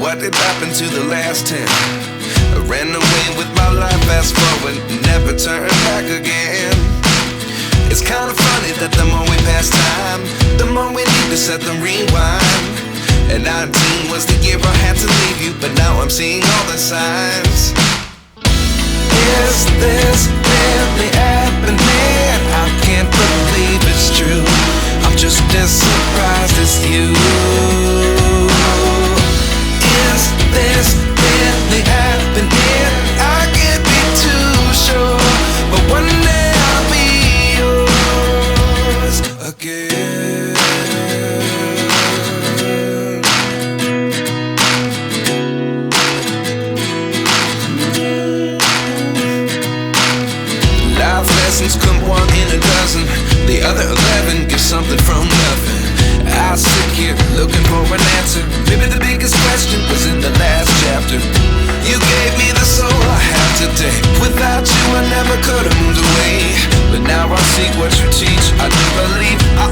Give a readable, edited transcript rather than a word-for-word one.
what did happen to the last 10? I ran away with my life, fast forward, never turn back again. It's kind of funny that the more we pass time, the more we need to set them rewind. And 19 was the year I had to leave you, but now I'm seeing all the signs. Is this really happening? I can't believe it's true. I'm just as surprised as you. Is this really happening? I can't be too sure, but one day I'll be yours again. Life lessons come one in a dozen. The other 11 get something from nothing. I sit here looking for an answer. Maybe the biggest question was in the last chapter. You gave me the soul I have today. Without you I never could have moved away. But now I see what you teach. I do believe I